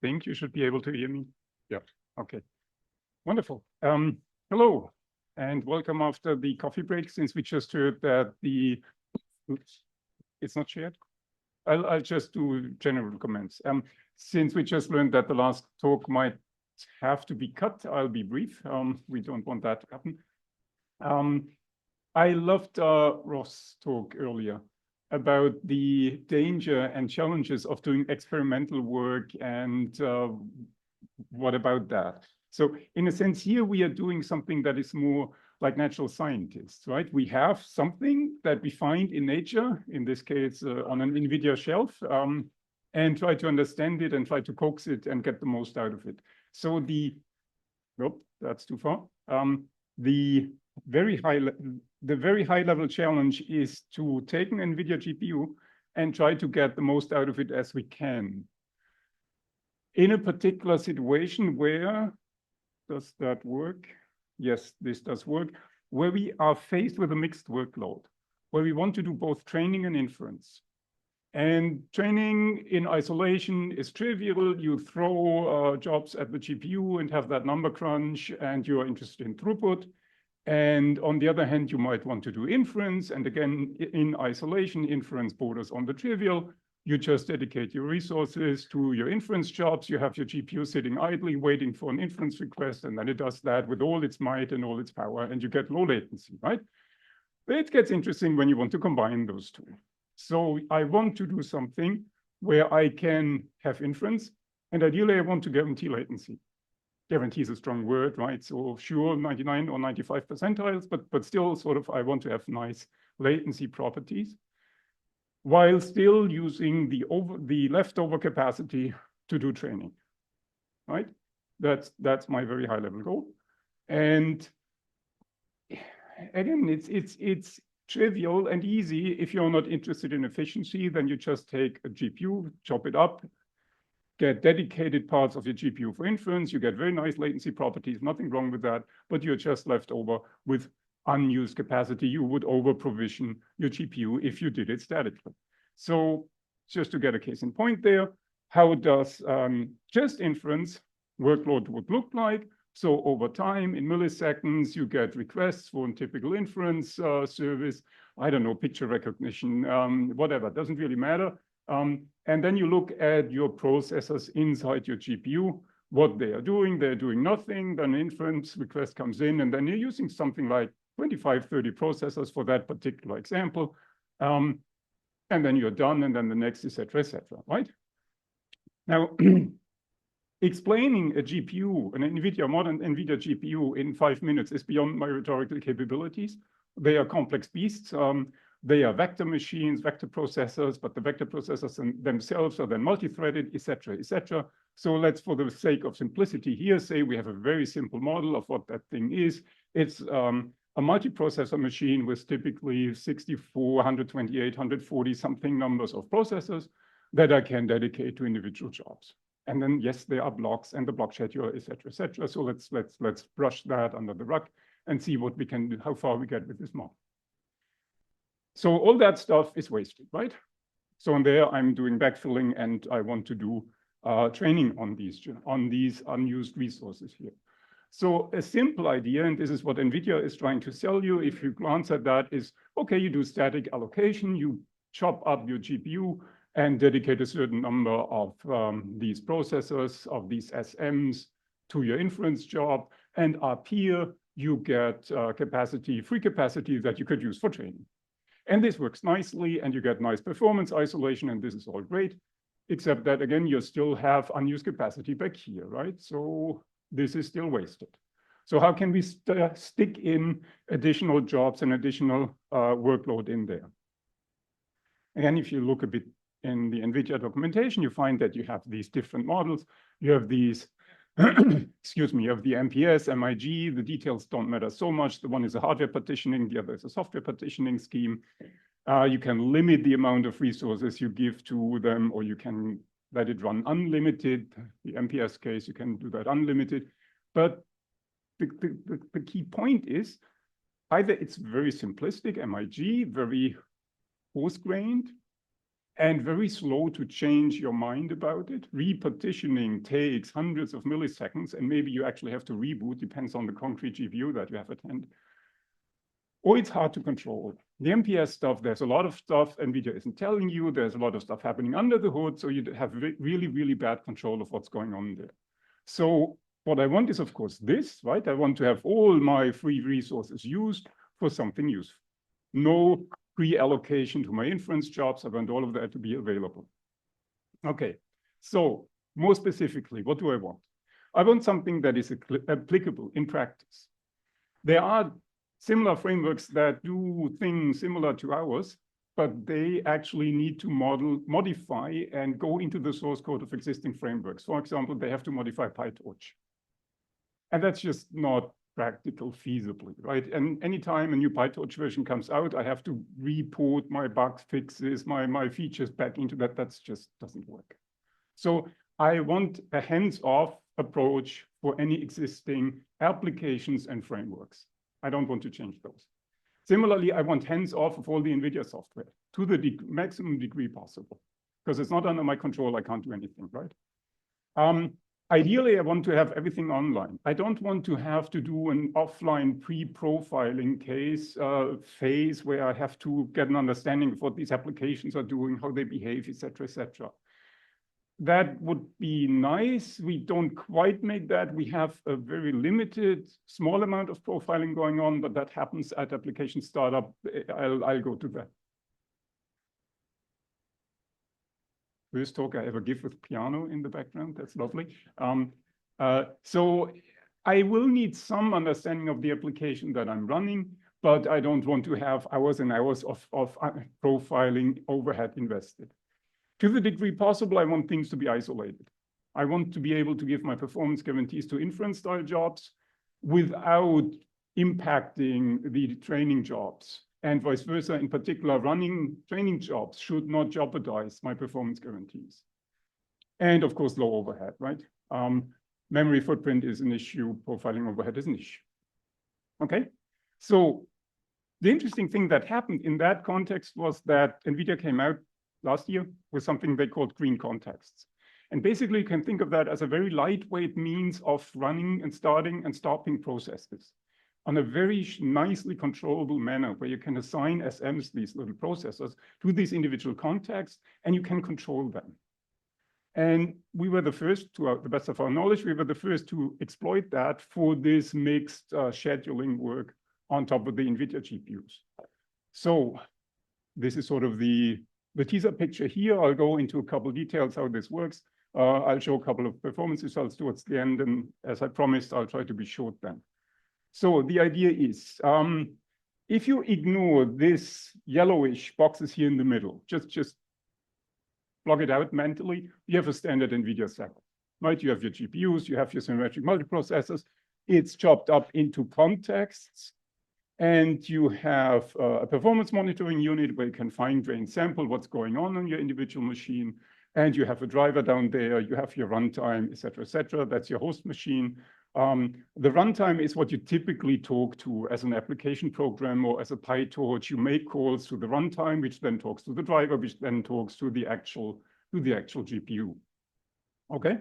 think you should be able to hear me. Yeah, okay. Wonderful. Hello, and welcome after the coffee break, since we just heard that the, oops, it's not shared. I'll just do general comments. Since we just learned that the last talk might have to be cut, I'll be brief. We don't want that to happen. I loved Ross' talk earlier about the danger and challenges of doing experimental work, and what about that? So in a sense, here we are doing something that is more like natural scientists, right? We have something that we find in nature, in this case, on an NVIDIA shelf, and try to understand it and try to coax it and get the most out of it. So nope, that's too far. The very high level challenge is to take an NVIDIA GPU and try to get the most out of it as we can. In a particular situation where, does that work? Yes, this does work. Where we are faced with a mixed workload, where we want to do both training and inference. And training in isolation is trivial. You throw jobs at the GPU and have that number crunch, and you are interested in throughput. And on the other hand, you might want to do inference. And again, in isolation, inference borders on the trivial. You just dedicate your resources to your inference jobs. You have your GPU sitting idly, waiting for an inference request, and then it does that with all its might and all its power, and you get low latency, right? It gets interesting when you want to combine those two. So I want to do something where I can have inference, and ideally I want to guarantee latency. Guarantee is a strong word, right? So sure, 99 or 95 percentiles, but still sort of I want to have nice latency properties, while still using the leftover capacity to do training, right? That's my very high level goal. And again, it's trivial and easy. If you're not interested in efficiency, then you just take a GPU, chop it up, get dedicated parts of your GPU for inference. You get very nice latency properties, nothing wrong with that, but you're just left over with unused capacity. You would over provision your GPU if you did it statically. So just to get a case in point there, how does just inference workload would look like? So over time, in milliseconds, you get requests for a typical inference service. I don't know, picture recognition, whatever, doesn't really matter. And then you look at your processors inside your GPU, what they are doing. They're doing nothing. Then an inference request comes in, and then you're using something like 25, 30 processors for that particular example. And then you're done, and then the next, et cetera, right? Now, explaining a GPU, an modern NVIDIA GPU in 5 minutes is beyond my rhetorical capabilities. They are complex beasts. They are vector machines, vector processors, but the vector processors themselves are then multi-threaded, et cetera. So let's, for the sake of simplicity here, say we have a very simple model of what that thing is. It's a multiprocessor machine with typically 64, 128, 140 something numbers of processors that I can dedicate to individual jobs. And then, yes, there are blocks and the block scheduler, et cetera. So let's brush that under the rug and see what we can do, how far we get with this model. So all that stuff is wasted, right? So in there, I'm doing backfilling, and I want to do training on these unused resources here. So a simple idea, and this is what NVIDIA is trying to sell you, if you glance at that, is, okay, you do static allocation, you chop up your GPU and dedicate a certain number of these processors, of these SMs to your inference job, and up here, you get capacity, free capacity that you could use for training. And this works nicely, and you get nice performance isolation, and this is all great, except that, again, you still have unused capacity back here, right? So this is still wasted. So how can we stick in additional jobs and additional workload in there? Again, if you look a bit in the NVIDIA documentation, you find that you have these different models. You have these, excuse me, you have the MPS, MIG. The details don't matter so much. The one is a hardware partitioning, the other is a software partitioning scheme. You can limit the amount of resources you give to them, or you can let it run unlimited. The MPS case, you can do that unlimited. But the key point is either it's very simplistic, MIG, very coarse-grained, and very slow to change your mind about it. Repartitioning takes hundreds of milliseconds, and maybe you actually have to reboot, depends on the concrete GPU that you have at hand. Or it's hard to control. The MPS stuff, there's a lot of stuff NVIDIA isn't telling you. There's a lot of stuff happening under the hood, so you have really, really bad control of what's going on there. So what I want is, of course, this, right? I want to have all my free resources used for something useful. No pre-allocation to my inference jobs. I want all of that to be available. Okay, so more specifically, what do I want? I want something that is applicable in practice. There are similar frameworks that do things similar to ours, but they actually need to modify and go into the source code of existing frameworks. For example, they have to modify PyTorch. And that's just not practical feasibly, right? And anytime a new PyTorch version comes out, I have to report my bug fixes, my features back into that. That's just doesn't work. So I want a hands-off approach for any existing applications and frameworks. I don't want to change those. Similarly, I want hands-off of all the NVIDIA software to the maximum degree possible, because it's not under my control. I can't do anything, right? Ideally, I want to have everything online. I don't want to have to do an offline pre-profiling phase where I have to get an understanding of what these applications are doing, how they behave, et cetera, That would be nice. We don't quite make that. We have a very limited, small amount of profiling going on, but that happens at application startup. I'll go to that. First talk I ever give with piano in the background. That's lovely. So I will need some understanding of the application that I'm running, but I don't want to have hours and hours of profiling overhead invested. To the degree possible, I want things to be isolated. I want to be able to give my performance guarantees to inference-style jobs without impacting the training jobs. And vice versa, in particular, running training jobs should not jeopardize my performance guarantees. And of course, low overhead, right? Memory footprint is an issue, profiling overhead is an issue. Okay, so the interesting thing that happened in that context was that NVIDIA came out last year with something they called green contexts. And basically, you can think of that as a very lightweight means of running and starting and stopping processes on a very nicely controllable manner where you can assign SMs, these little processors, to these individual contexts, and you can control them. And we were the first, to the best of our knowledge, we were the first to exploit that for this mixed scheduling work on top of the NVIDIA GPUs. So this is sort of the teaser picture here. I'll go into a couple of details how this works. I'll show a couple of performance results towards the end, and as I promised, I'll try to be short then. So the idea is, if you ignore this yellowish boxes here in the middle, just plug it out mentally, you have a standard NVIDIA cycle, right? You have your GPUs, you have your symmetric multiprocessors. It's chopped up into contexts, and you have a performance monitoring unit where you can fine-grain sample what's going on your individual machine, and you have a driver down there, you have your runtime, et cetera, that's your host machine. The runtime is what you typically talk to as an application program or as a PyTorch. You make calls to the runtime, which then talks to the driver, which then talks to the actual GPU. Okay.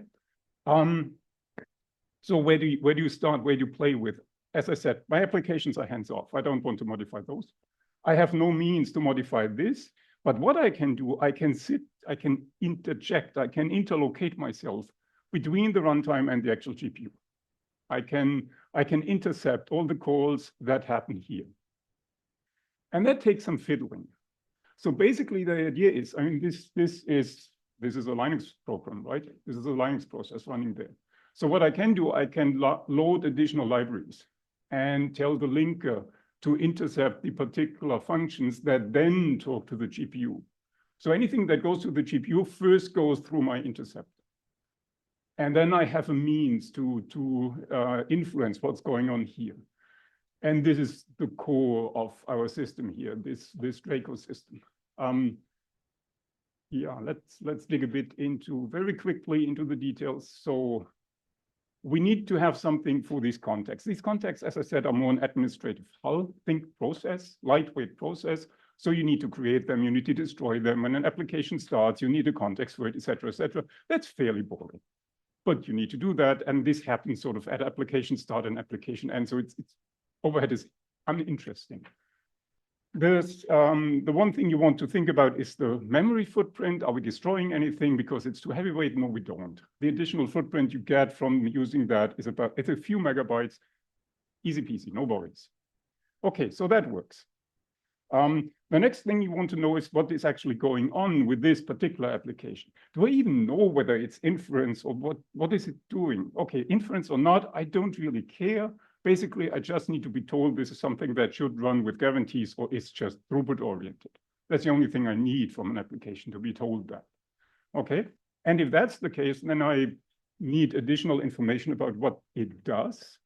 So where do you start? Where do you play with? As I said, my applications are hands-off. I don't want to modify those. I have no means to modify this. But what I can do, I can interject, I can interlocate myself between the runtime and the actual GPU. I can intercept all the calls that happen here. And that takes some fiddling. So basically the idea is, I mean, this is a Linux program, right? This is a Linux process running there. So what I can do, I can load additional libraries and tell the linker to intercept the particular functions that then talk to the GPU. So anything that goes to the GPU first goes through my interceptor. And then I have a means to influence what's going on here. And this is the core of our system here, this DRACO system. Yeah, let's dig a bit very quickly into the details. So we need to have something for these contexts. These contexts, as I said, are more an administrative hull. Think process, lightweight process. So you need to create them, you need to destroy them. When an application starts, you need a context for it, et cetera, et cetera. That's fairly boring. But you need to do that, and this happens sort of at application start and application end. So it's overhead is uninteresting. The one thing you want to think about is the memory footprint. Are we destroying anything because it's too heavyweight? No, we don't. The additional footprint you get from using that is it's a few megabytes. Easy peasy, no worries. Okay, so that works. The next thing you want to know is what is actually going on with this particular application. Do I even know whether it's inference or what is it doing? Okay, inference or not, I don't really care. Basically, I just need to be told this is something that should run with guarantees or is just throughput oriented. That's the only thing I need from an application, to be told that. Okay, and if that's the case, then I need additional information about what it does.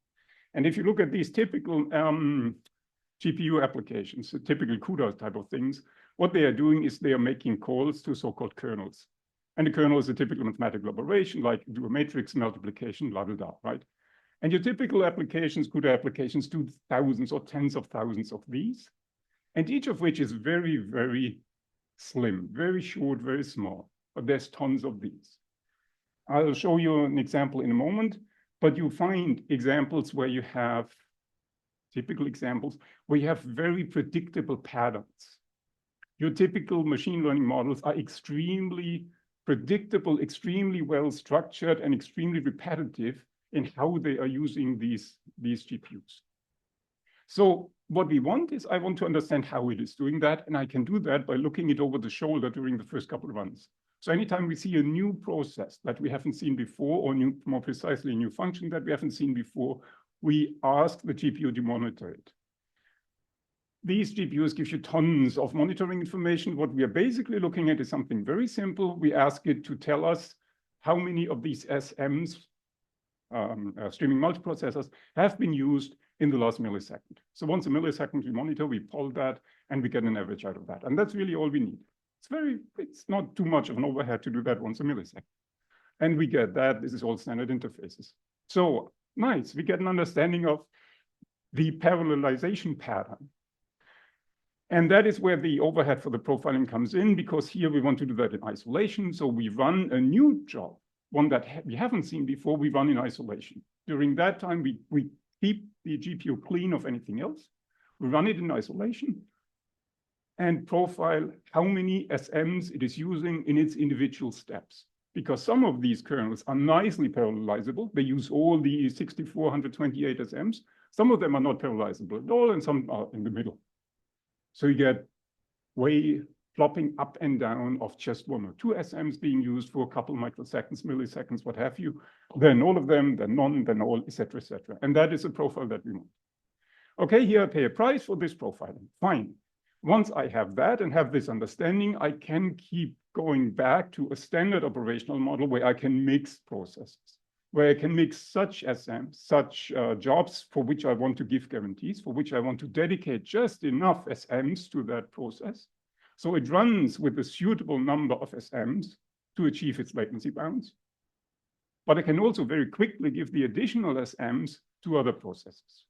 And if you look at these typical GPU applications, typical CUDA type of things, what they are doing is they are making calls to so-called kernels. And the kernel is a typical mathematical operation, like do a matrix multiplication, blah, blah, blah, right? And your typical applications, CUDA applications, do thousands or tens of thousands of these, and each of which is very, very slim, very short, very small, but there's tons of these. I'll show you an example in a moment, but you find examples where you have typical examples where you have very predictable patterns. Your typical machine learning models are extremely predictable, extremely well structured, and extremely repetitive in how they are using these GPUs. So what we want is I want to understand how it is doing that, and I can do that by looking it over the shoulder during the first couple of runs. So anytime we see a new process that we haven't seen before, or more precisely, a new function that we haven't seen before, we ask the GPU to monitor it. These GPUs give you tons of monitoring information. What we are basically looking at is something very simple. We ask it to tell us how many of these SMs, streaming multiprocessors, have been used in the last millisecond. So once a millisecond we monitor, we poll that, and we get an average out of that. And that's really all we need. It's not too much of an overhead to do that once a millisecond. And we get that. This is all standard interfaces. So nice, we get an understanding of the parallelization pattern. And that is where the overhead for the profiling comes in, because here we want to do that in isolation. So we run a new job, one that we haven't seen before, we run in isolation. During that time, we keep the GPU clean of anything else. We run it in isolation and profile how many SMs it is using in its individual steps. Because some of these kernels are nicely parallelizable. They use all the 6428 SMs. Some of them are not parallelizable at all, and some are in the middle. So you get way flopping up and down of just one or two SMs being used for a couple microseconds, milliseconds, what have you. Then all of them, then none, then all, et cetera, et cetera. And that is a profile that we want. Okay, here I pay a price for this profiling. Fine. Once I have that and have this understanding, I can keep going back to a standard operational model where I can mix processes, where I can mix such SMs, such jobs for which I want to give guarantees, for which I want to dedicate just enough SMs to that process. So it runs with a suitable number of SMs to achieve its latency bounds. But I can also very quickly give the additional SMs to other processes,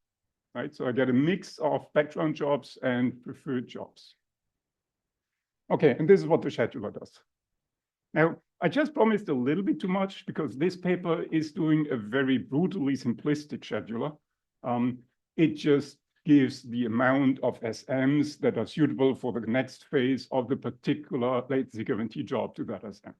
right? So I get a mix of background jobs and preferred jobs. Okay, and this is what the scheduler does. Now, I just promised a little bit too much because this paper is doing a very brutally simplistic scheduler. It just gives the amount of SMs that are suitable for the next phase of the particular latency guarantee job to that SM.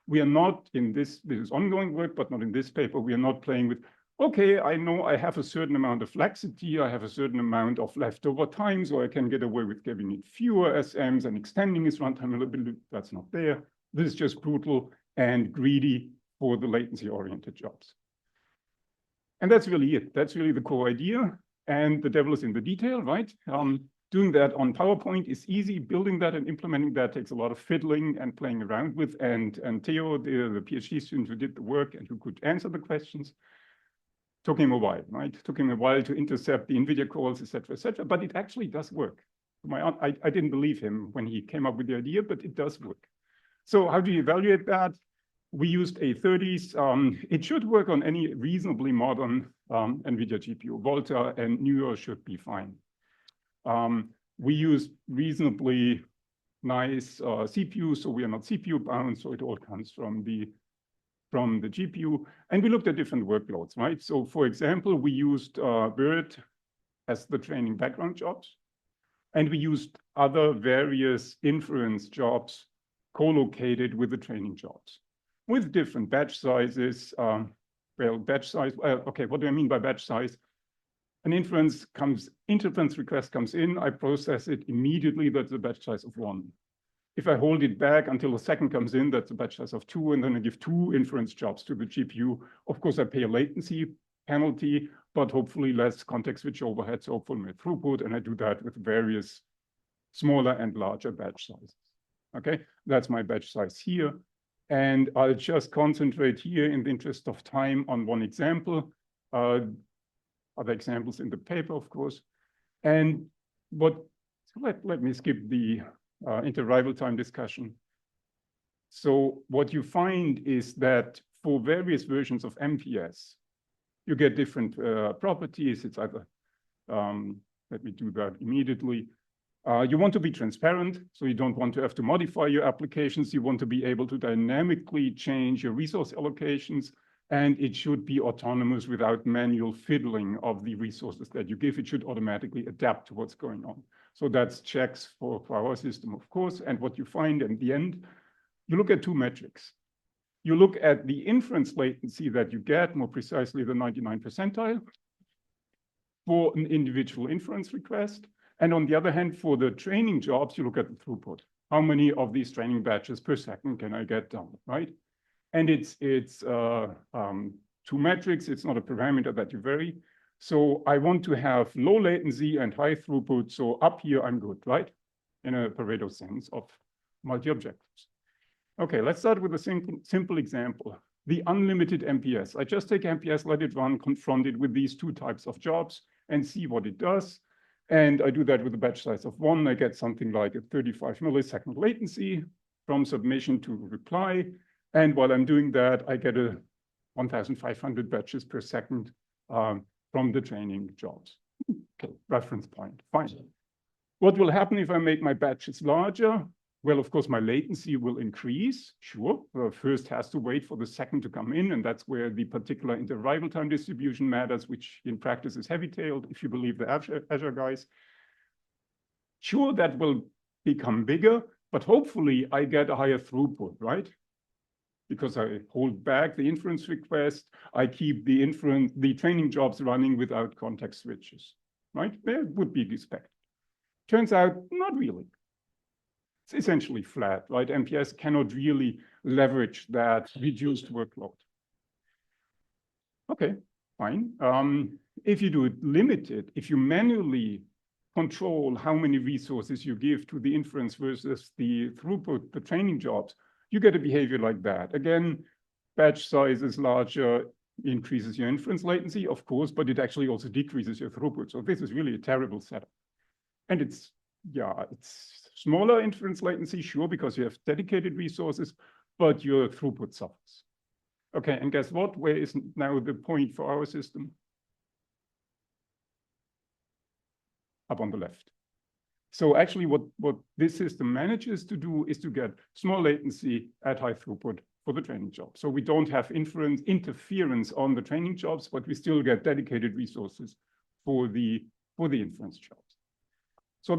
We are not in this is ongoing work, but not in this paper. We are not playing with, okay, I know I have a certain amount of laxity, I have a certain amount of leftover time, so I can get away with giving it fewer SMs and extending its runtime a little bit. That's not there. This is just brutal and greedy for the latency-oriented jobs. And that's really it. That's really the core idea. And the devil is in the detail, right? Doing that on PowerPoint is easy. Building that and implementing that takes a lot of fiddling and playing around with. And Theo, the PhD student who did the work and who could answer the questions, took him a while, right? Took him a while to intercept the NVIDIA calls, et cetera, but it actually does work. I didn't believe him when he came up with the idea, but it does work. So how do you evaluate that? We used A30s. It should work on any reasonably modern NVIDIA GPU. Volta and Neo should be fine. We use reasonably nice CPU, so we are not CPU bound, so it all comes from the GPU. And we looked at different workloads, right? So for example, we used BERT as the training background jobs, and we used other various inference jobs co-located with the training jobs with different batch sizes. Okay, what do I mean by batch size? An inference request comes in, I process it immediately, that's a batch size of 1. If I hold it back until a second comes in, that's a batch size of 2, and then I give 2 inference jobs to the GPU. Of course, I pay a latency penalty, but hopefully less context switch overhead, so hopefully more throughput, and I do that with various smaller and larger batch sizes. Okay, that's my batch size here. And I'll just concentrate here in the interest of time on one example. Other examples in the paper, of course. And let me skip the inter-arrival time discussion. So what you find is that for various versions of MPS, you get different properties. It's either, let me do that immediately. You want to be transparent, so you don't want to have to modify your applications. You want to be able to dynamically change your resource allocations, and it should be autonomous without manual fiddling of the resources that you give. It should automatically adapt to what's going on. So that's checks for our system, of course. And what you find in the end, you look at 2 metrics. You look at the inference latency that you get, more precisely the 99th percentile, for an individual inference request. And on the other hand, for the training jobs, you look at the throughput. How many of these training batches per second can I get done, right? And it's 2 metrics. It's not a parameter that you vary. So I want to have low latency and high throughput. So up here, I'm good, right? In a Pareto sense of multi-objectives. Okay, let's start with a simple example. The unlimited MPS. I just take MPS, let it run, confront it with these 2 types of jobs and see what it does. And I do that with a batch size of 1. I get something like a 35 millisecond latency from submission to reply. And while I'm doing that, I get a 1,500 batches per second from the training jobs. Okay, reference point, fine. What will happen if I make my batches larger? Well, of course, my latency will increase, sure. First has to wait for the second to come in, and that's where the particular inter-arrival time distribution matters, which in practice is heavy-tailed, if you believe the Azure guys. Sure, that will become bigger, but hopefully I get a higher throughput, right? Because I hold back the inference request, I keep the training jobs running without context switches, right? That would be expected. Turns out, not really. It's essentially flat, right? MPS cannot really leverage that reduced workload. Okay, fine. If you do it limited, if you manually control how many resources you give to the inference versus the throughput, the training jobs, you get a behavior like that. Again, batch size is larger, increases your inference latency, of course, but it actually also decreases your throughput. So this is really a terrible setup. And it's smaller inference latency, sure, because you have dedicated resources, but your throughput suffers. Okay, and guess what? Where is now the point for our system? Up on the left. So actually what this system manages to do is to get small latency at high throughput for the training job. So we don't have interference on the training jobs, but we still get dedicated resources for the inference jobs. So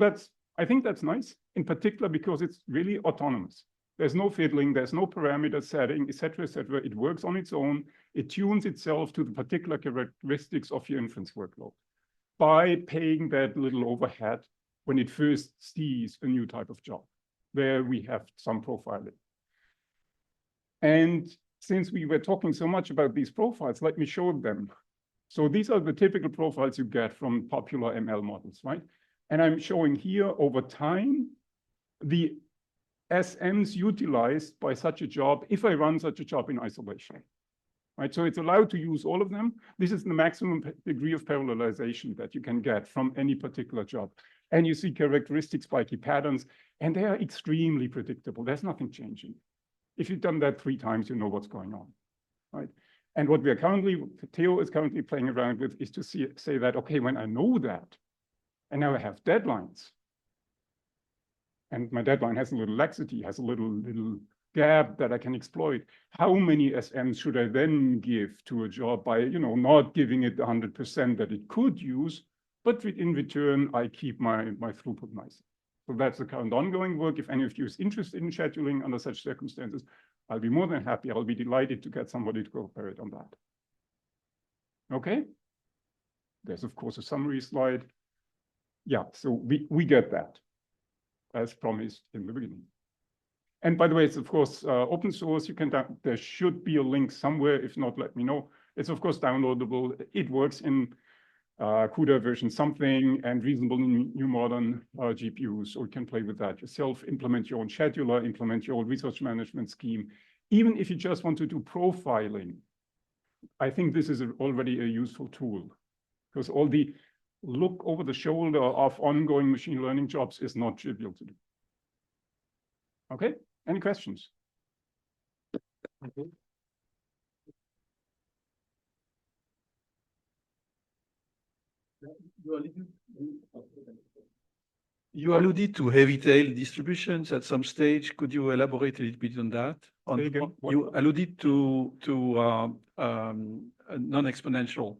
I think that's nice, in particular because it's really autonomous. There's no fiddling, there's no parameter setting, et cetera, et cetera. It works on its own. It tunes itself to the particular characteristics of your inference workload by paying that little overhead when it first sees a new type of job, where we have some profiling. And since we were talking so much about these profiles, let me show them. So these are the typical profiles you get from popular ML models, right? And I'm showing here over time, the SMs utilized by such a job, if I run such a job in isolation, right? So it's allowed to use all of them. This is the maximum degree of parallelization that you can get from any particular job. And you see characteristic spiky patterns, and they are extremely predictable. There's nothing changing. If you've done that 3 times, you know what's going on, right? And what we are Theo is currently playing around with is to say that, okay, when I know that, and now I have deadlines, and my deadline has a little laxity, has a little gap that I can exploit. How many SMs should I then give to a job by, not giving it 100% that it could use, but in return, I keep my throughput nice. So that's the current ongoing work. If any of you is interested in scheduling under such circumstances, I'll be more than happy. I'll be delighted to get somebody to cooperate on that. Okay. There's, of course, a summary slide. Yeah, so we get that, as promised in the beginning. And by the way, it's, of course, open source. You can there should be a link somewhere. If not, let me know. It's, of course, downloadable. It works in CUDA version something and reasonable new modern GPUs, so you can play with that yourself, implement your own scheduler, implement your own resource management scheme. Even if you just want to do profiling, I think this is already a useful tool, because all the look over the shoulder of ongoing machine learning jobs is not trivial to do. Okay, any questions? Okay. You alluded to heavy tail distributions at some stage. Could you elaborate a little bit on that? You alluded to non-exponential.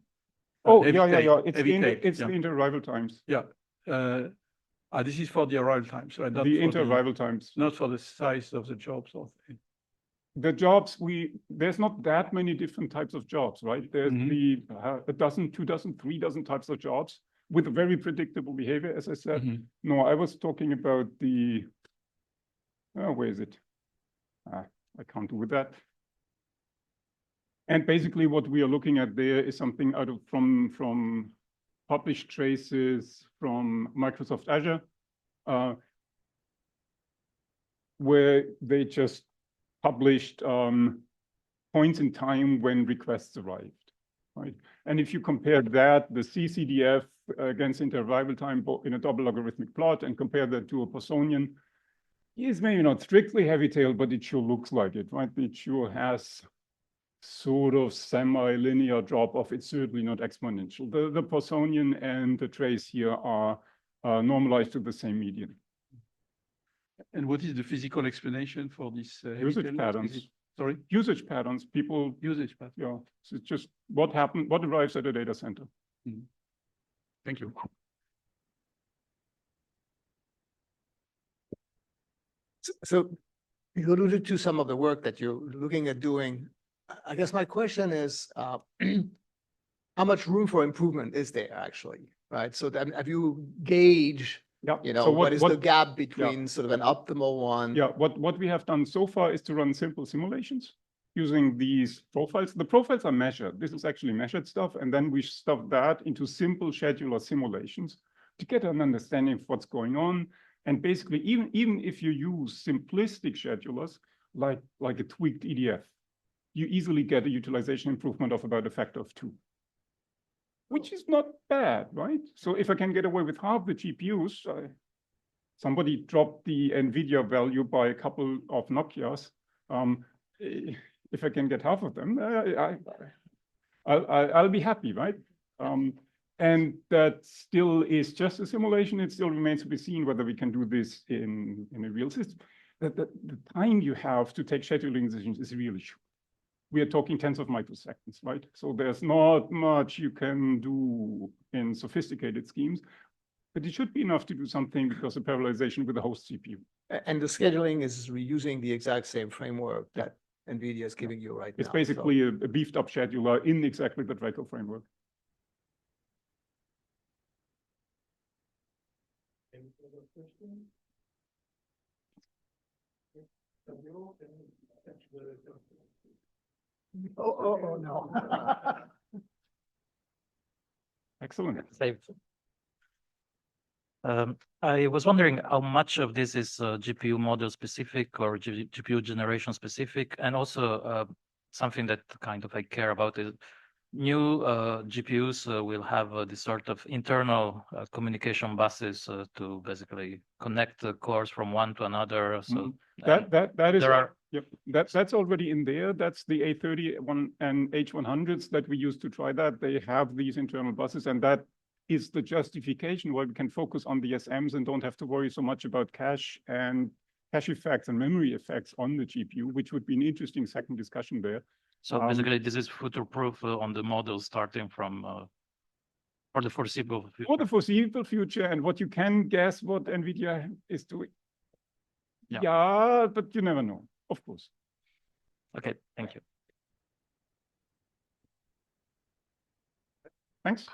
Oh, yeah. It's the inter-arrival times. Yeah. This is for the arrival times, right? The inter-arrival times. Not for the size of the jobs. The jobs, there's not that many different types of jobs, right? There's a dozen, 2 dozen, 3 dozen types of jobs with a very predictable behavior, as I said. No, I was talking about the, where is it? I can't do with that. And basically what we are looking at there is something from published traces from Microsoft Azure, where they just published points in time when requests arrived, right? And if you compare that, the CCDF against inter-arrival time in a double logarithmic plot, and compare that to a Poissonian, is maybe not strictly heavy tail, but it sure looks like it, right? It sure has sort of semi-linear drop-off. It's certainly not exponential. The Poissonian and the trace here are normalized to the same median. And what is the physical explanation for this usage patterns? Sorry? Usage patterns. Usage patterns. Yeah. So it's just what arrives at a data center. Thank you. So you alluded to some of the work that you're looking at doing. I guess my question is, how much room for improvement is there actually, right? So then have you gauged, so what is the gap between sort of an optimal one? Yeah, what we have done so far is to run simple simulations using these profiles. The profiles are measured. This is actually measured stuff. And then we stuff that into simple scheduler simulations to get an understanding of what's going on. And basically, even if you use simplistic schedulers, like a tweaked EDF, you easily get a utilization improvement of about a factor of 2, which is not bad, right? So if I can get away with half the GPUs, somebody dropped the NVIDIA value by a couple of Nokias. If I can get half of them, I'll be happy, right? And that still is just a simulation. It still remains to be seen whether we can do this in a real system. The time you have to take scheduling decisions is really short. We are talking tens of microseconds, right? So there's not much you can do in sophisticated schemes, but it should be enough to do something because of parallelization with the host CPU. And the scheduling is reusing the exact same framework that NVIDIA is giving you right now. It's basically a beefed up scheduler in exactly the DRACO framework. Any further questions? Oh, no. Excellent. I was wondering how much of this is GPU model specific or GPU generation specific, and also something that kind of I care about is new GPUs will have this sort of internal communication buses to basically connect the cores from one to another. So that is yep, that's already in there. That's the A30 and H100s that we used to try that. They have these internal buses, and that is the justification why we can focus on the SMs and don't have to worry so much about cache effects and memory effects on the GPU, which would be an interesting second discussion there. So basically, this is future-proof on the model starting from for the foreseeable future. For the foreseeable future, and what you can guess what NVIDIA is doing. Yeah. Yeah, but you never know, of course. Okay, thank you. Thanks.